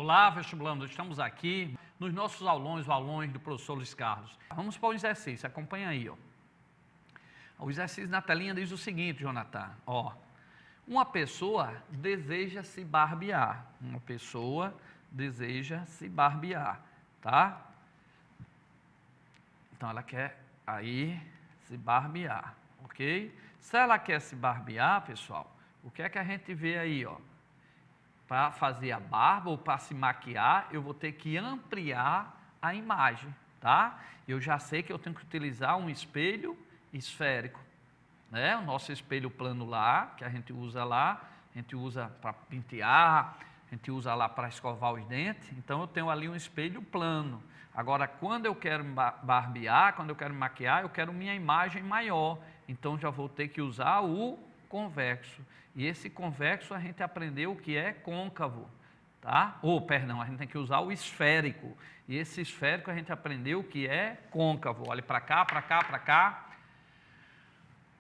Olá, vestibulando, estamos aqui nos nossos aulões, o aulões do professor Luiz Carlos. Vamos para o exercício, acompanha aí. Ó. O exercício na telinha diz o seguinte, Jonathan. Ó, uma pessoa deseja se barbear. Uma pessoa deseja se barbear, tá? Então, ela quer aí se barbear, ok? Se ela quer se barbear, pessoal, o que é que a gente vê aí, ó? Para fazer a barba ou para se maquiar, eu vou ter que ampliar a imagem, tá? Eu já sei que eu tenho que utilizar um espelho esférico, né? O nosso espelho plano lá, que a gente usa lá, a gente usa para pentear, a gente usa lá para escovar os dentes, então eu tenho ali um espelho plano. Agora, quando eu quero barbear, quando eu quero maquiar, eu quero minha imagem maior, então já vou ter que usar o convexo. E esse convexo a gente aprendeu que é côncavo, tá? Perdão, a gente tem que usar o esférico. E esse esférico a gente aprendeu que é côncavo. Olha para cá, para cá, para cá.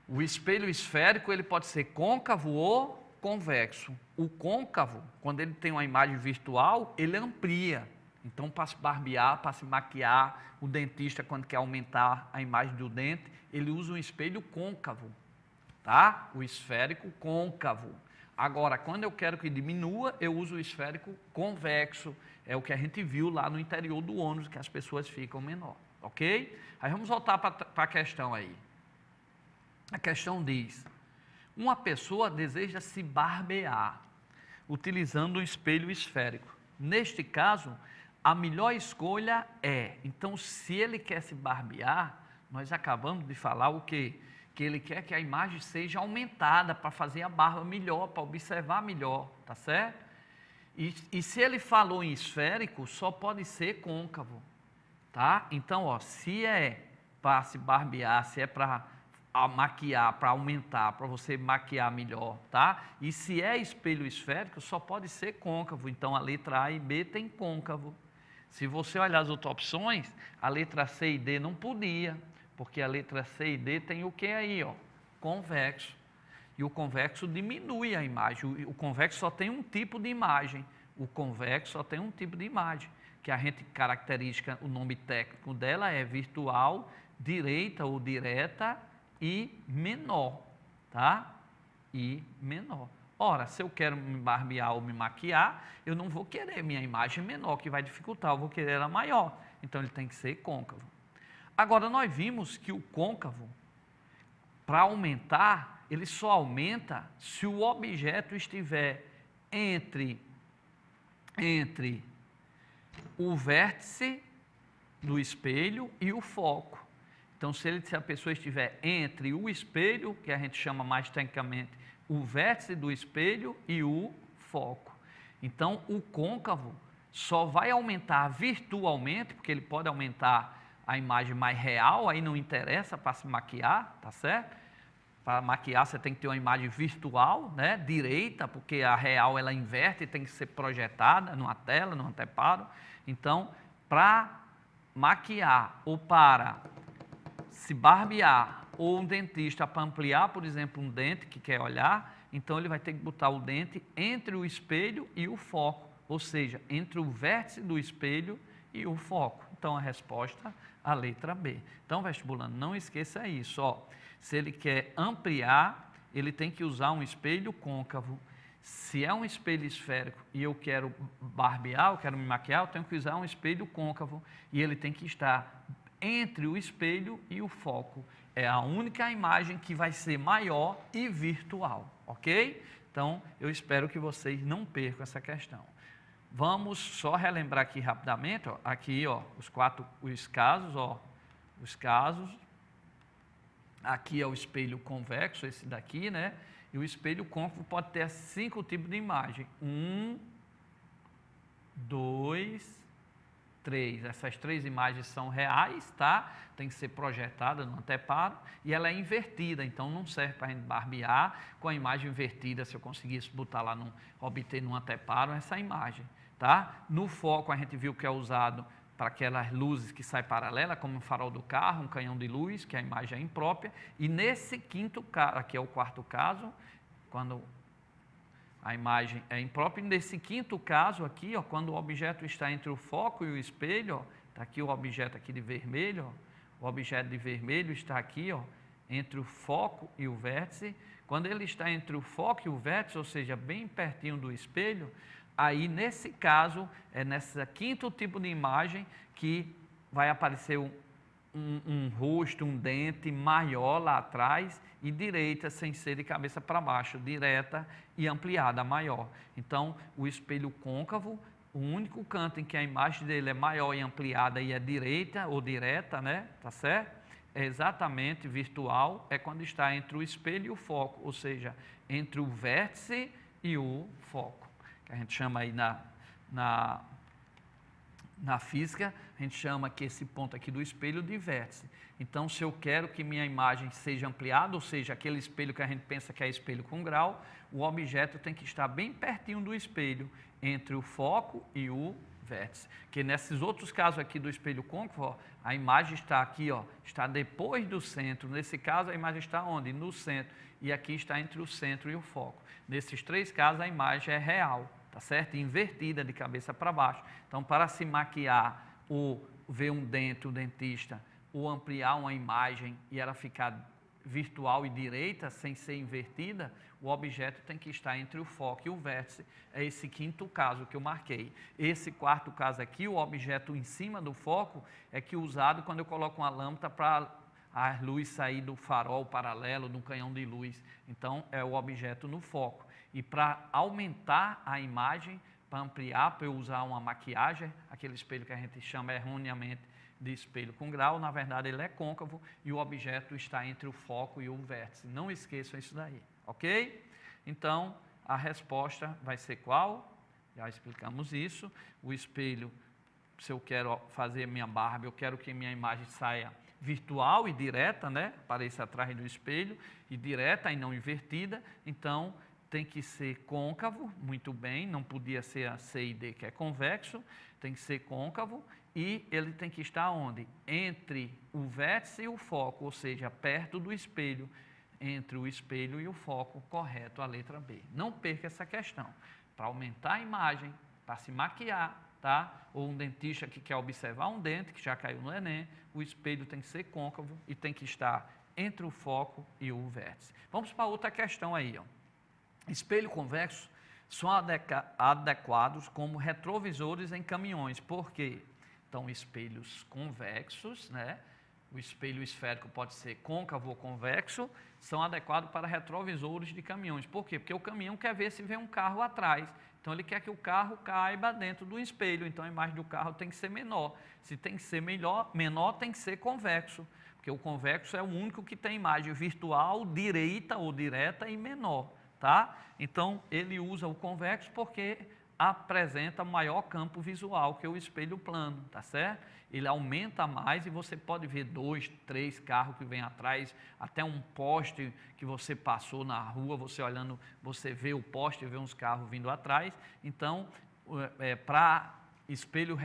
O espelho esférico ele pode ser côncavo ou convexo. O côncavo, quando ele tem uma imagem virtual, ele amplia. Então, para se barbear, para se maquiar, o dentista, quando quer aumentar a imagem do dente, ele usa um espelho côncavo, tá? O esférico côncavo. Agora, quando eu quero que diminua, eu uso o esférico convexo. É o que a gente viu lá no interior do ônibus, que as pessoas ficam menor, ok? Aí vamos voltar para a questão aí. A questão diz, uma pessoa deseja se barbear, utilizando um espelho esférico. Neste caso, a melhor escolha é, então se ele quer se barbear, nós acabamos de falar o quê? Que ele quer que a imagem seja aumentada para fazer a barba melhor, para observar melhor, tá certo? E se ele falou em esférico, só pode ser côncavo, tá? Então, ó, se é para se barbear, se é para maquiar, para aumentar, para você maquiar melhor, tá? E se é espelho esférico, só pode ser côncavo. Então, a letra A e B tem côncavo. Se você olhar as outras opções, a letra C e D não podia, porque a letra C e D tem o que aí, ó? Convexo. E o convexo diminui a imagem. O convexo só tem um tipo de imagem. O convexo só tem um tipo de imagem, que a gente caracteriza, o nome técnico dela é virtual, direita ou direta e menor, tá? E menor. Ora, se eu quero me barbear ou me maquiar, eu não vou querer minha imagem menor, que vai dificultar, eu vou querer ela maior. Então, ele tem que ser côncavo. Agora, nós vimos que o côncavo, para aumentar, ele só aumenta se o objeto estiver entre o vértice do espelho e o foco. Então, se a pessoa estiver entre o espelho, que a gente chama mais tecnicamente o vértice do espelho e o foco. Então, o côncavo só vai aumentar virtualmente, porque ele pode aumentar a imagem mais real, aí não interessa para se maquiar, tá certo? Para maquiar você tem que ter uma imagem virtual, né, direita, porque a real ela inverte e tem que ser projetada numa tela, num anteparo. Então, para maquiar ou para se barbear ou um dentista para ampliar, por exemplo, um dente que quer olhar, então ele vai ter que botar o dente entre o espelho e o foco, ou seja, entre o vértice do espelho e o foco. Então, a resposta, a letra B. Então, vestibulando, não esqueça isso, ó. Se ele quer ampliar, ele tem que usar um espelho côncavo. Se é um espelho esférico e eu quero barbear, eu quero me maquiar, eu tenho que usar um espelho côncavo e ele tem que estar entre o espelho e o foco. É a única imagem que vai ser maior e virtual, ok? Então, eu espero que vocês não percam essa questão. Vamos só relembrar aqui rapidamente, ó, aqui, ó, os casos, ó, os casos. Aqui é o espelho convexo, esse daqui, né? E o espelho côncavo pode ter 5 tipos de imagem. 1, 2, 3. Essas 3 imagens são reais, tá? Tem que ser projetada no anteparo e ela é invertida, então não serve para a gente barbear com a imagem invertida, se eu conseguisse botar lá, obter no anteparo essa imagem, tá? No foco a gente viu que é usado para aquelas luzes que saem paralela, como o farol do carro, um canhão de luz, que a imagem é imprópria. E nesse quinto caso, aqui é o quarto caso, quando a imagem é imprópria. Nesse quinto caso aqui, ó, quando o objeto está entre o foco e o espelho, está aqui o objeto aqui de vermelho, ó, o objeto de vermelho está aqui, ó, entre o foco e o vértice. Quando ele está entre o foco e o vértice, ou seja, bem pertinho do espelho, aí nesse caso, é nesse quinto tipo de imagem que vai aparecer um rosto, um dente maior lá atrás e direita, sem ser de cabeça para baixo, direta e ampliada, maior. Então, o espelho côncavo, o único canto em que a imagem dele é maior e ampliada e é direita ou direta, né? Tá certo? É exatamente virtual, é quando está entre o espelho e o foco, ou seja, entre o vértice e o foco, que a gente chama aí na física, a gente chama que esse ponto aqui do espelho de vértice. Então, se eu quero que minha imagem seja ampliada, ou seja, aquele espelho que a gente pensa que é espelho com grau, o objeto tem que estar bem pertinho do espelho, entre o foco e o vértice. Que nesses outros casos aqui do espelho côncavo, ó, a imagem está aqui, ó, está depois do centro. Nesse caso, a imagem está onde? No centro. E aqui está entre o centro e o foco. Nesses três casos, a imagem é real, tá certo? Invertida de cabeça para baixo. Então, para se maquiar ou ver um dente, o dentista, ou ampliar uma imagem e ela ficar virtual e direita, sem ser invertida, o objeto tem que estar entre o foco e o vértice. É esse quinto caso que eu marquei. Esse quarto caso aqui, o objeto em cima do foco, é que usado quando eu coloco uma lâmpada para a luz sair do farol paralelo, do canhão de luz. Então, é o objeto no foco. E para aumentar a imagem, para ampliar, para eu usar uma maquiagem, aquele espelho que a gente chama erroneamente de espelho com grau, na verdade ele é côncavo e o objeto está entre o foco e o vértice. Não esqueçam isso daí, ok? Então, a resposta vai ser qual? Já explicamos isso. O espelho, se eu quero fazer minha Barbie, eu quero que minha imagem saia virtual e direta, né? Apareça atrás do espelho, e direta e não invertida, então tem que ser côncavo, muito bem, não podia ser a C e D, que é convexo, tem que ser côncavo, e ele tem que estar onde? Entre o vértice e o foco, ou seja, perto do espelho, entre o espelho e o foco, correto, a letra B. Não perca essa questão. Para aumentar a imagem, para se maquiar, tá? Ou um dentista que quer observar um dente, que já caiu no Enem, o espelho tem que ser côncavo e tem que estar entre o foco e o vértice. Vamos para outra questão aí, ó. Espelho convexo são adequados como retrovisores em caminhões. Por quê? Então, espelhos convexos, né? O espelho esférico pode ser côncavo ou convexo, são adequados para retrovisores de caminhões. Por quê? Porque o caminhão quer ver se vem um carro atrás. Então, ele quer que o carro caiba dentro do espelho. Então, a imagem do carro tem que ser menor. Se tem que ser menor tem que ser convexo. Porque o convexo é o único que tem imagem virtual, direita ou direta e menor. Tá? Então, ele usa o convexo porque apresenta maior campo visual que o espelho plano, tá certo? Ele aumenta mais e você pode ver 2, 3 carros que vêm atrás, até um poste que você passou na rua, você olhando, você vê o poste e vê uns carros vindo atrás. Então, para espelho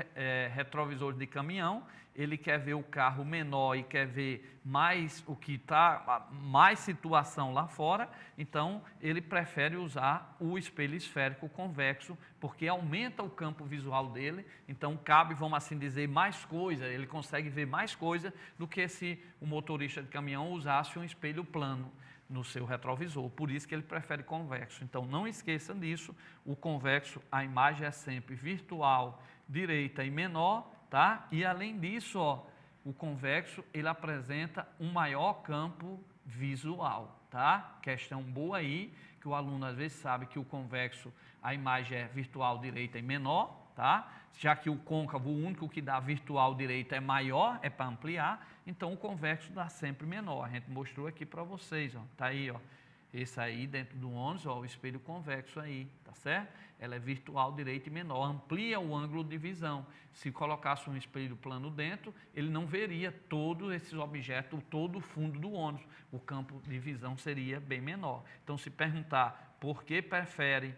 retrovisor de caminhão, ele quer ver o carro menor e quer ver mais o que está, mais situação lá fora, então ele prefere usar o espelho esférico convexo, porque aumenta o campo visual dele, então cabe, vamos assim dizer, mais coisa, ele consegue ver mais coisa do que se o motorista de caminhão usasse um espelho plano no seu retrovisor, por isso que ele prefere convexo. Então não esqueça disso, o convexo, a imagem é sempre virtual, direita e menor, tá? E além disso, ó, o convexo ele apresenta um maior campo visual, tá? Questão boa aí, que o aluno às vezes sabe que o convexo, a imagem é virtual, direita e menor, tá? Já que o côncavo, o único que dá virtual direita é maior, é para ampliar, então o convexo dá sempre menor. A gente mostrou aqui para vocês, ó, tá aí, ó. Esse aí dentro do ônibus, ó, o espelho convexo aí, tá certo? Ela é virtual, direita e menor, amplia o ângulo de visão. Se colocasse um espelho plano dentro, ele não veria todos esses objetos, todo o fundo do ônibus. O campo de visão seria bem menor. Então, se perguntar por que prefere,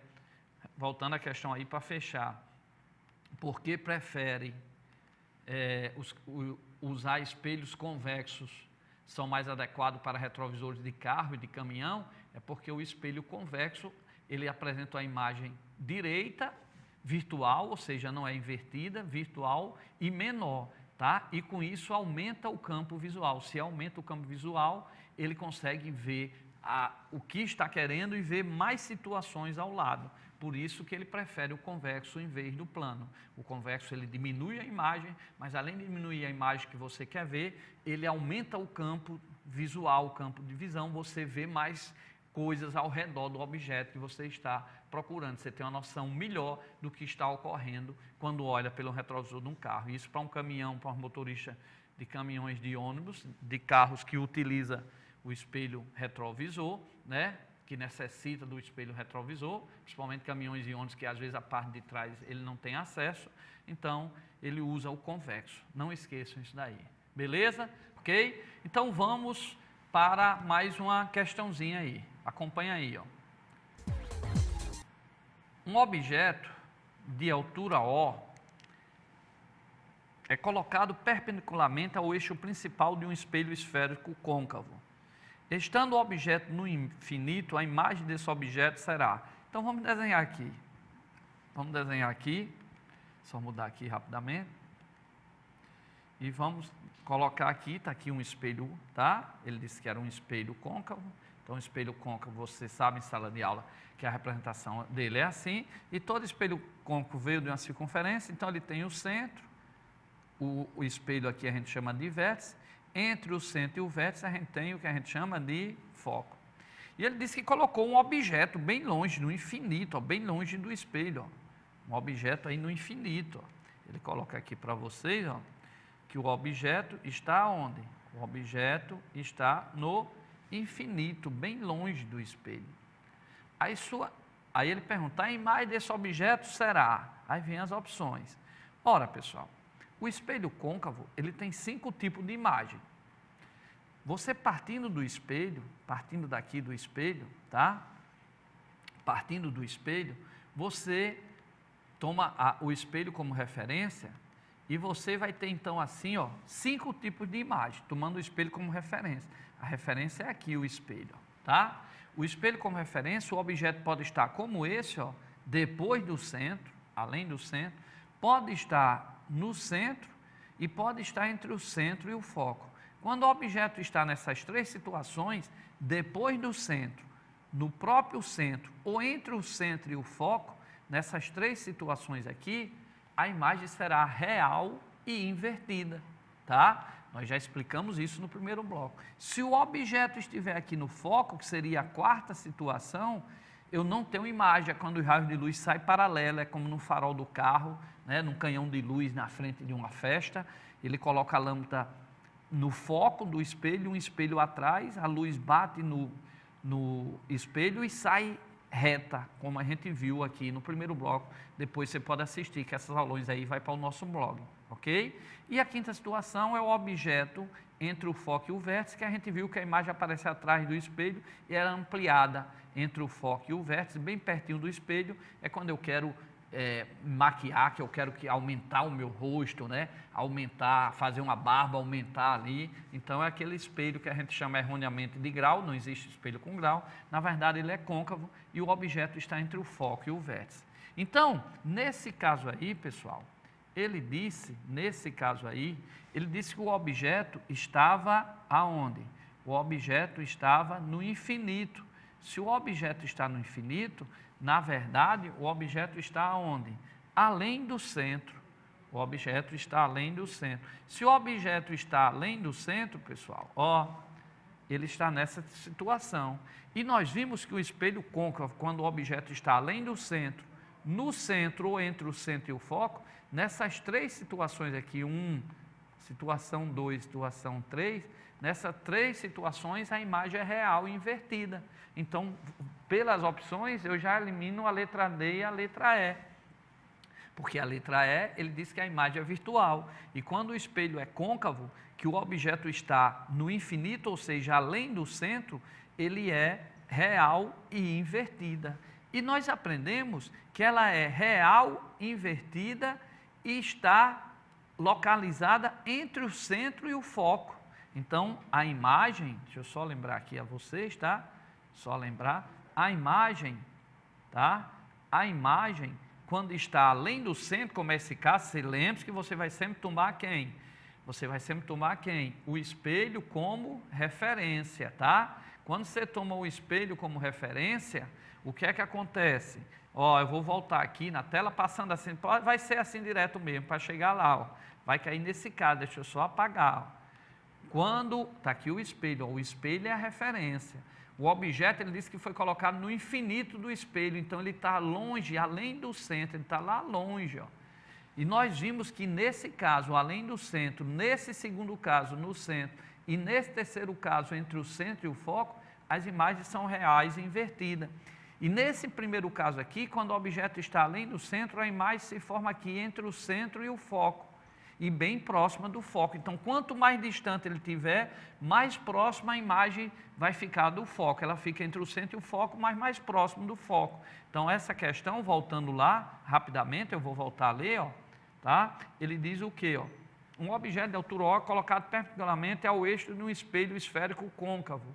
voltando à questão aí para fechar, por que prefere usar espelhos convexos, são mais adequados para retrovisores de carro e de caminhão, é porque o espelho convexo ele apresenta a imagem direita, virtual, ou seja, não é invertida, virtual e menor, tá? E com isso aumenta o campo visual. Se aumenta o campo visual, ele consegue ver o que está querendo e ver mais situações ao lado. Por isso que ele prefere o convexo em vez do plano. O convexo ele diminui a imagem, mas além de diminuir a imagem que você quer ver, ele aumenta o campo visual, o campo de visão, você vê mais coisas ao redor do objeto que você está procurando. Você tem uma noção melhor do que está ocorrendo quando olha pelo retrovisor de um carro. Isso para um caminhão, para um motorista de caminhões de ônibus, de carros que utiliza o espelho retrovisor, né? Que necessita do espelho retrovisor, principalmente caminhões e ônibus que às vezes a parte de trás ele não tem acesso, então ele usa o convexo. Não esqueçam isso daí. Beleza? Ok? Então vamos para mais uma questãozinha aí. Acompanha aí, ó. Um objeto de altura O é colocado perpendicularmente ao eixo principal de um espelho esférico côncavo. Estando o objeto no infinito, a imagem desse objeto será... Então vamos desenhar aqui. Vamos desenhar aqui. Só mudar aqui rapidamente. E vamos colocar aqui, está aqui um espelho, tá? Ele disse que era um espelho côncavo. Então, espelho côncavo, você sabe em sala de aula que a representação dele é assim. E todo espelho côncavo veio de uma circunferência, então ele tem o centro. O espelho aqui a gente chama de vértice. Entre o centro e o vértice a gente tem o que a gente chama de foco. E ele disse que colocou um objeto bem longe, no infinito, ó, bem longe do espelho. Ó. Um objeto aí no infinito. Ó. Ele coloca aqui para vocês, ó, que o objeto está onde? O objeto está no infinito, bem longe do espelho. Aí ele pergunta, a imagem desse objeto será? Aí vem as opções. Ora, pessoal, o espelho côncavo, ele tem 5 tipos de imagem. Você partindo do espelho, partindo daqui do espelho, tá? Partindo do espelho, você toma o espelho como referência e você vai ter então assim, ó, 5 tipos de imagem, tomando o espelho como referência. A referência é aqui o espelho, tá? O espelho como referência, o objeto pode estar como esse, ó, depois do centro, além do centro, pode estar no centro e pode estar entre o centro e o foco. Quando o objeto está nessas 3 situações, depois do centro, no próprio centro ou entre o centro e o foco, nessas 3 situações aqui, a imagem será real e invertida, tá? Nós já explicamos isso no primeiro bloco. Se o objeto estiver aqui no foco, que seria a 4ª situação, eu não tenho imagem, é quando o raio de luz sai paralelo, é como no farol do carro, né, num canhão de luz na frente de uma festa, ele coloca a lâmpada no foco do espelho, um espelho atrás, a luz bate no espelho e sai reta, como a gente viu aqui no primeiro bloco. Depois você pode assistir, que essas aulões aí vai para o nosso blog, ok? E a 5ª situação é o objeto entre o foco e o vértice, que a gente viu que a imagem aparece atrás do espelho e era ampliada entre o foco e o vértice, bem pertinho do espelho, é quando eu quero maquiar, que eu quero aumentar o meu rosto, né? Aumentar, fazer uma barba, aumentar ali. Então é aquele espelho que a gente chama erroneamente de grau, não existe espelho com grau, na verdade ele é côncavo e o objeto está entre o foco e o vértice. Então, nesse caso aí, pessoal, ele disse que o objeto estava aonde? O objeto estava no infinito. Se o objeto está no infinito, na verdade, o objeto está onde? Além do centro. O objeto está além do centro. Se o objeto está além do centro, pessoal, ó, ele está nessa situação. E nós vimos que o espelho côncavo, quando o objeto está além do centro, no centro ou entre o centro e o foco, nessas 3 situações aqui, situação 2, situação 3, nessas 3 situações a imagem é real e invertida. Então, pelas opções, eu já elimino a letra D e a letra E. Porque a letra E, ele diz que a imagem é virtual. E quando o espelho é côncavo, que o objeto está no infinito, ou seja, além do centro, ele é real e invertida. E nós aprendemos que ela é real, invertida e está localizada entre o centro e o foco. Então, a imagem, deixa eu só lembrar aqui a vocês, tá? Só lembrar, a imagem tá? A imagem, quando está além do centro, como é esse caso, você lembra que você vai sempre tomar quem? Você vai sempre tomar quem? O espelho como referência, tá? Quando você toma o espelho como referência, o que é que acontece? Ó, eu vou voltar aqui na tela, passando assim, vai ser assim direto mesmo, para chegar lá, ó. Vai cair nesse caso, deixa eu só apagar, ó. Quando, está aqui o espelho, ó, o espelho é a referência. O objeto, ele disse que foi colocado no infinito do espelho, então ele está longe, além do centro, ele está lá longe, ó. E nós vimos que nesse caso, além do centro, nesse segundo caso, no centro, e nesse terceiro caso, entre o centro e o foco, as imagens são reais e invertidas. E nesse primeiro caso aqui, quando o objeto está além do centro, a imagem se forma aqui entre o centro e o foco, e bem próxima do foco. Então, quanto mais distante ele estiver, mais próxima a imagem vai ficar do foco. Ela fica entre o centro e o foco, mas mais próximo do foco. Então, essa questão, voltando lá, rapidamente, eu vou voltar a ler, ó, tá? Ele diz o quê? Ó? Um objeto de altura O colocado perpendicularmente ao eixo de um espelho esférico côncavo.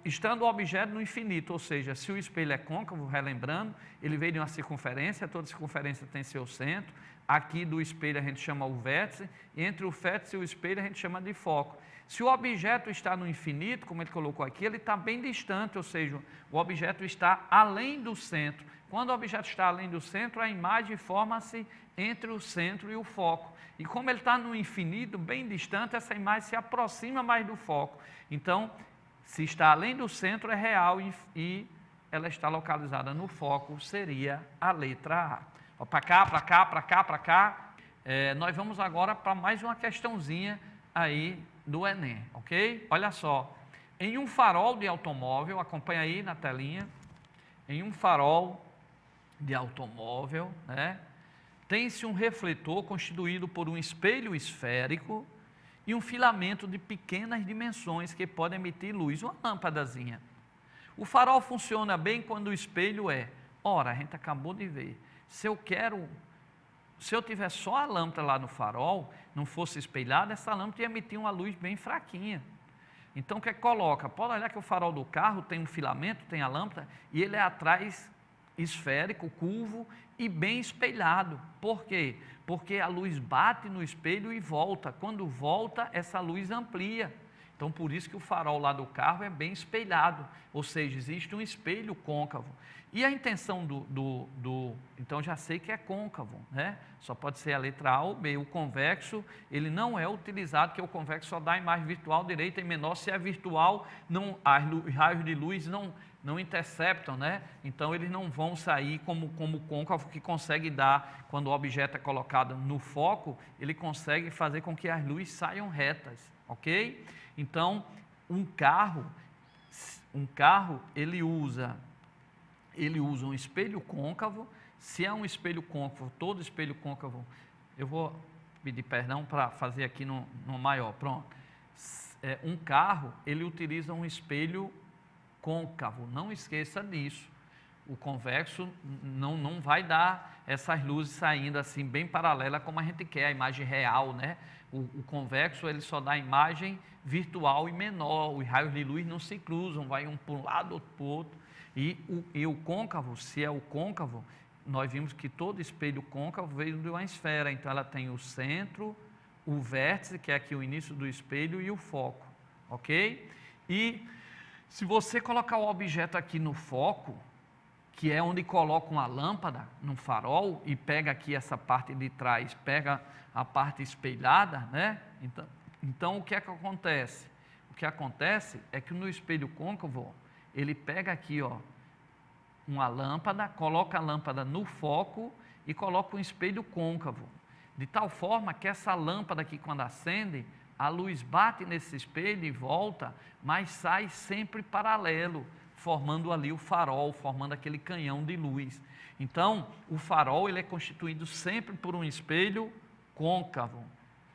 Estando o objeto no infinito, ou seja, se o espelho é côncavo, relembrando, ele veio de uma circunferência, toda circunferência tem seu centro. Aqui do espelho a gente chama o vértice, e entre o vértice e o espelho a gente chama de foco. Se o objeto está no infinito, como ele colocou aqui, ele está bem distante, ou seja, o objeto está além do centro. Quando o objeto está além do centro, a imagem forma-se entre o centro e o foco. E como ele está no infinito, bem distante, essa imagem se aproxima mais do foco. Então, se está além do centro, é real e ela está localizada no foco, seria a letra A. Para cá, para cá, para cá, para cá. Nós vamos agora para mais uma questãozinha aí do Enem, ok? Olha só, em um farol de automóvel, acompanha aí na telinha, em um farol de automóvel, né, tem-se um refletor constituído por um espelho esférico e um filamento de pequenas dimensões que pode emitir luz, uma lâmpadazinha. O farol funciona bem quando o espelho é, ora, a gente acabou de ver, se eu tiver só a lâmpada lá no farol, não fosse espelhada, essa lâmpada ia emitir uma luz bem fraquinha. Então o que é que coloca? Pode olhar que o farol do carro tem um filamento, tem a lâmpada, e ele é atrás esférico, curvo e bem espelhado. Por quê? Porque a luz bate no espelho e volta. Quando volta, essa luz amplia. Então, por isso que o farol lá do carro é bem espelhado, ou seja, existe um espelho côncavo. E a intenção então já sei que é côncavo, né? Só pode ser a letra A ou B. O convexo, ele não é utilizado, porque o convexo só dá a imagem virtual direita e menor. Se é virtual, os raios de luz não interceptam, né? Então eles não vão sair como côncavo, que consegue dar, quando o objeto é colocado no foco, ele consegue fazer com que as luzes saiam retas, ok? Então, um carro ele usa um espelho côncavo. Se é um espelho côncavo, todo espelho côncavo, eu vou pedir perdão para fazer aqui no maior, pronto. Um carro, ele utiliza um espelho côncavo, não esqueça disso. O convexo não vai dar essas luzes saindo assim bem paralela como a gente quer, a imagem real, né? O convexo, ele só dá a imagem virtual e menor, os raios de luz não se cruzam, vai um para um lado, outro para o outro. E o côncavo, se é o côncavo, nós vimos que todo espelho côncavo veio de uma esfera, então ela tem o centro, o vértice, que é aqui o início do espelho, e o foco, ok? E se você colocar o objeto aqui no foco, que é onde coloca uma lâmpada, num farol, e pega aqui essa parte de trás, pega a parte espelhada, né? Então o que é que acontece? O que acontece é que no espelho côncavo, ele pega aqui, ó, uma lâmpada, coloca a lâmpada no foco e coloca um espelho côncavo, de tal forma que essa lâmpada aqui, quando acende, a luz bate nesse espelho e volta, mas sai sempre paralelo, formando ali o farol, formando aquele canhão de luz. Então, o farol, ele é constituído sempre por um espelho côncavo,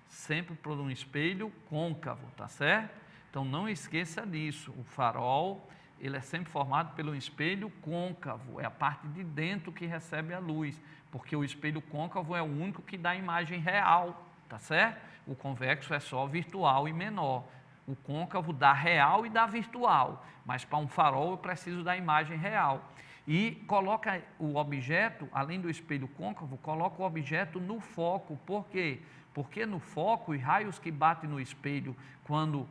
sempre por um espelho côncavo, tá certo? Então, não esqueça disso, o farol, ele é sempre formado pelo espelho côncavo, é a parte de dentro que recebe a luz, porque o espelho côncavo é o único que dá a imagem real, tá certo? O convexo é só virtual e menor. O côncavo dá real e dá virtual, mas para um farol eu preciso da imagem real. E coloca o objeto, além do espelho côncavo, coloca o objeto no foco. Por quê? Porque no foco, os raios que batem no espelho, quando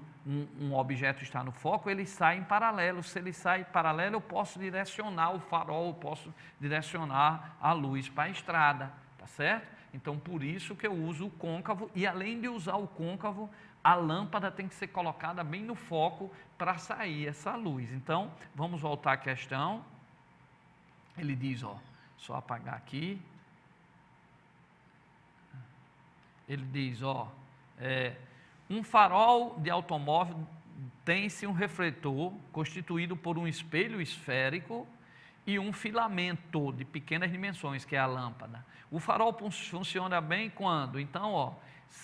um objeto está no foco, ele sai em paralelo. Se ele sai em paralelo, eu posso direcionar o farol, eu posso direcionar a luz para a estrada, tá certo? Então, por isso que eu uso o côncavo, e além de usar o côncavo, a lâmpada tem que ser colocada bem no foco para sair essa luz. Então, vamos voltar à questão. Ele diz, ó, só apagar aqui. Ele diz, ó, um farol de automóvel tem-se um refletor constituído por um espelho esférico e um filamento de pequenas dimensões, que é a lâmpada. O farol funciona bem quando? Então, ó,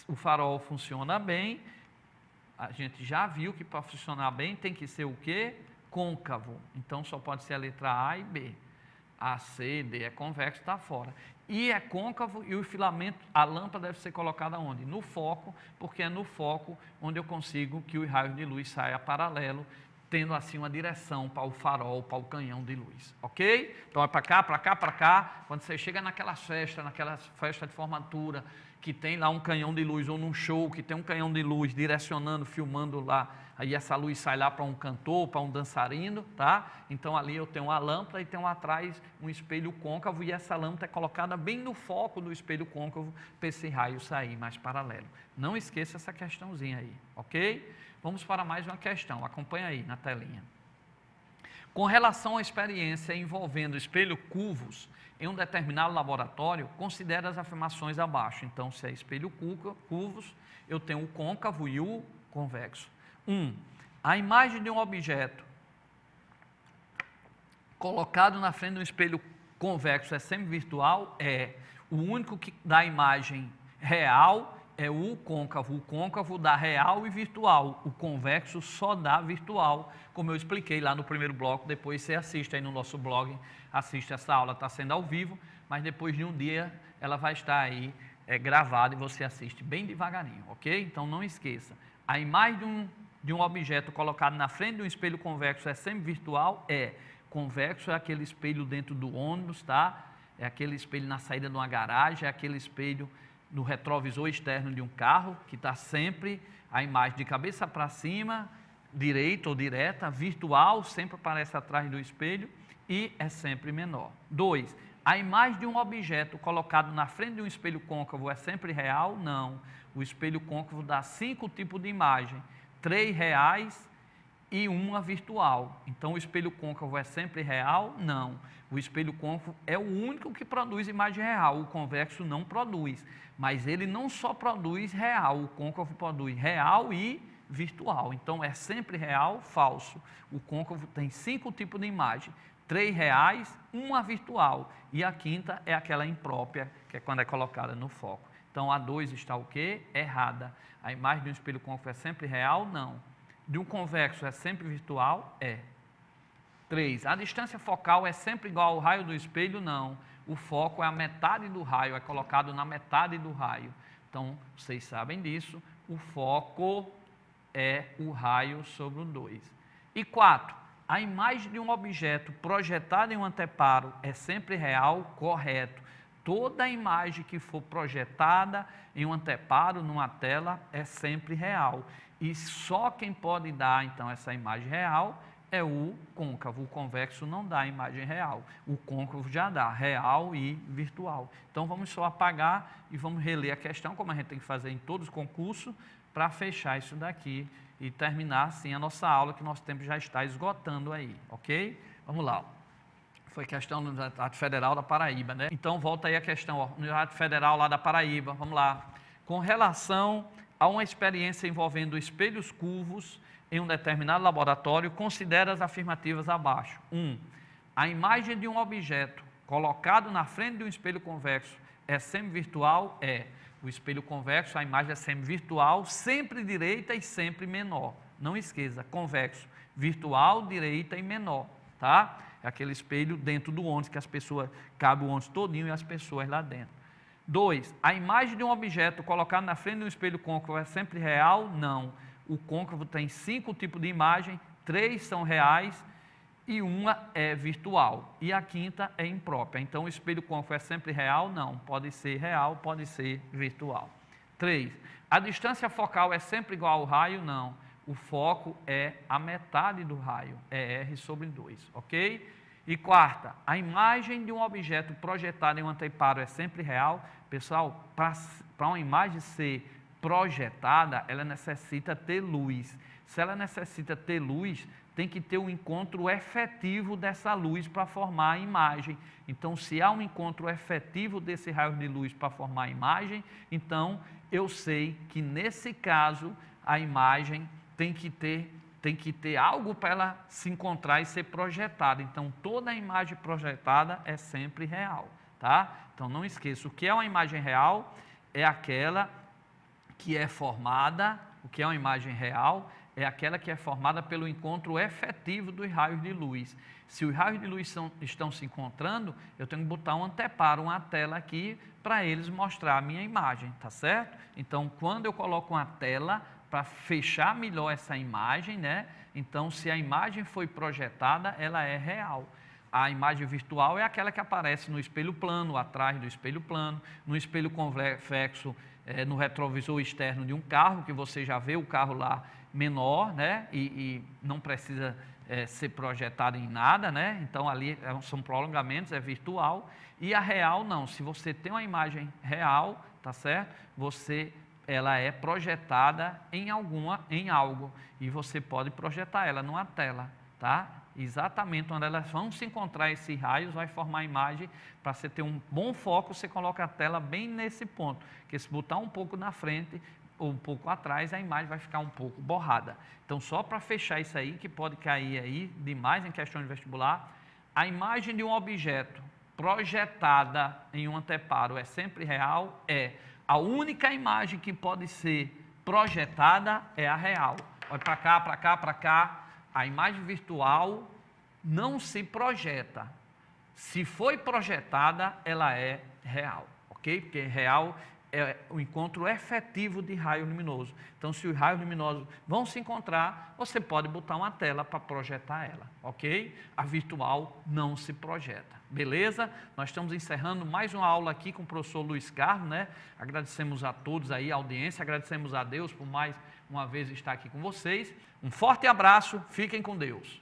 o farol funciona bem, a gente já viu que para funcionar bem tem que ser o quê? Côncavo. Então, só pode ser a letra A e B. A, C, D é convexo, está fora. E é côncavo, e o filamento, a lâmpada deve ser colocada onde? No foco, porque é no foco onde eu consigo que os raios de luz saiam paralelo, tendo assim uma direção para o farol, para o canhão de luz, ok? Então é para cá, para cá, para cá. Quando você chega naquelas festas de formatura, que tem lá um canhão de luz, ou num show que tem um canhão de luz direcionando, filmando lá, aí essa luz sai lá para um cantor, para um dançarino, tá? Então ali eu tenho uma lâmpada e tenho atrás um espelho côncavo, e essa lâmpada é colocada bem no foco do espelho côncavo para esse raio sair mais paralelo. Não esqueça essa questãozinha aí, ok? Vamos para mais uma questão, acompanha aí na telinha. Com relação à experiência envolvendo espelho curvos em um determinado laboratório, considere as afirmações abaixo. Então, se é espelho curvos, eu tenho o côncavo e o convexo. 1. A imagem de um objeto colocado na frente de um espelho convexo é semi-virtual? É. O único que dá imagem real é o côncavo. O côncavo dá real e virtual. O convexo só dá virtual, como eu expliquei lá no primeiro bloco. Depois você assiste aí no nosso blog, assiste essa aula, está sendo ao vivo, mas depois de um dia ela vai estar aí gravada e você assiste bem devagarinho, ok? Então não esqueça, a imagem de um objeto colocado na frente de um espelho convexo é semi-virtual? É. Convexo é aquele espelho dentro do ônibus, tá? É aquele espelho na saída de uma garagem, é aquele espelho no retrovisor externo de um carro, que está sempre a imagem de cabeça para cima, direita ou direta, virtual, sempre aparece atrás do espelho e é sempre menor. 2. A imagem de um objeto colocado na frente de um espelho côncavo é sempre real? Não. O espelho côncavo dá 5 tipos de imagem, 3 reais e uma virtual. Então, o espelho côncavo é sempre real? Não. O espelho côncavo é o único que produz imagem real, o convexo não produz. Mas ele não só produz real, o côncavo produz real e virtual. Então, é sempre real, falso. O côncavo tem 5 tipos de imagem, 3 reais, uma virtual. E a quinta é aquela imprópria, que é quando é colocada no foco. Então, a 2 está o quê? Errada. A imagem de um espelho côncavo é sempre real? Não. De um convexo é sempre virtual? É. 3. A distância focal é sempre igual ao raio do espelho? Não. O foco é a metade do raio, é colocado na metade do raio. Então, vocês sabem disso, o foco é o raio sobre o 2. E 4. A imagem de um objeto projetado em um anteparo é sempre real? Correto. Toda imagem que for projetada em um anteparo, numa tela, é sempre real. E só quem pode dar, então, essa imagem real é o côncavo. O convexo não dá a imagem real. O côncavo já dá real e virtual. Então, vamos só apagar e vamos reler a questão, como a gente tem que fazer em todos os concursos, para fechar isso daqui e terminar, assim, a nossa aula, que nosso tempo já está esgotando aí, ok? Vamos lá. Foi questão da Universidade Federal da Paraíba, né? Então, volta aí a questão, ó, Universidade Federal lá da Paraíba, vamos lá. Com relação a uma experiência envolvendo espelhos curvos em um determinado laboratório, considere as afirmativas abaixo. 1. A imagem de um objeto colocado na frente de um espelho convexo é semi-virtual? É. O espelho convexo, a imagem é semi-virtual, sempre direita e sempre menor. Não esqueça, convexo, virtual, direita e menor, tá? É aquele espelho dentro do ônibus, que as pessoas, cabe o ônibus todinho e as pessoas lá dentro. 2. A imagem de um objeto colocado na frente de um espelho côncavo é sempre real? Não. O côncavo tem 5 tipos de imagem, 3 são reais e uma é virtual. E a quinta é imprópria. Então, o espelho côncavo é sempre real? Não. Pode ser real, pode ser virtual. 3. A distância focal é sempre igual ao raio? Não. O foco é a metade do raio, é R sobre 2, ok? E quarta, a imagem de um objeto projetado em um anteparo é sempre real? Pessoal, para uma imagem ser projetada, ela necessita ter luz. Se ela necessita ter luz, tem que ter um encontro efetivo dessa luz para formar a imagem. Então, se há um encontro efetivo desse raio de luz para formar a imagem, então eu sei que nesse caso a imagem tem que ter algo para ela se encontrar e ser projetada. Então, toda a imagem projetada é sempre real, tá? Então, não esqueça, o que é uma imagem real é aquela que é formada, o que é uma imagem real é aquela que é formada pelo encontro efetivo dos raios de luz. Se os raios de luz estão se encontrando, eu tenho que botar um anteparo, uma tela aqui, para eles mostrar a minha imagem, tá certo? Então, quando eu coloco uma tela, para fechar melhor essa imagem, né? Então, se a imagem foi projetada, ela é real. A imagem virtual é aquela que aparece no espelho plano, atrás do espelho plano, no espelho convexo, no retrovisor externo de um carro, que você já vê o carro lá menor, né? E não precisa ser projetado em nada, né? Então, ali são prolongamentos, é virtual. E a real, não. Se você tem uma imagem real, tá certo? Ela é projetada em algo, e você pode projetar ela numa tela, tá? Exatamente onde elas vão se encontrar, esses raios, vai formar a imagem. Para você ter um bom foco, você coloca a tela bem nesse ponto, porque se botar um pouco na frente ou um pouco atrás, a imagem vai ficar um pouco borrada. Então, só para fechar isso aí, que pode cair aí demais em questão de vestibular, a imagem de um objeto projetada em um anteparo é sempre real? É. A única imagem que pode ser projetada é a real. Olha para cá, para cá, para cá. A imagem virtual não se projeta. Se foi projetada, ela é real, ok? Porque real é o encontro efetivo de raio luminoso. Então, se os raios luminosos vão se encontrar, você pode botar uma tela para projetar ela, ok? A virtual não se projeta. Beleza? Nós estamos encerrando mais uma aula aqui com o professor Luiz Carlos, né? Agradecemos a todos aí, a audiência, agradecemos a Deus por mais uma vez estar aqui com vocês. Um forte abraço, fiquem com Deus.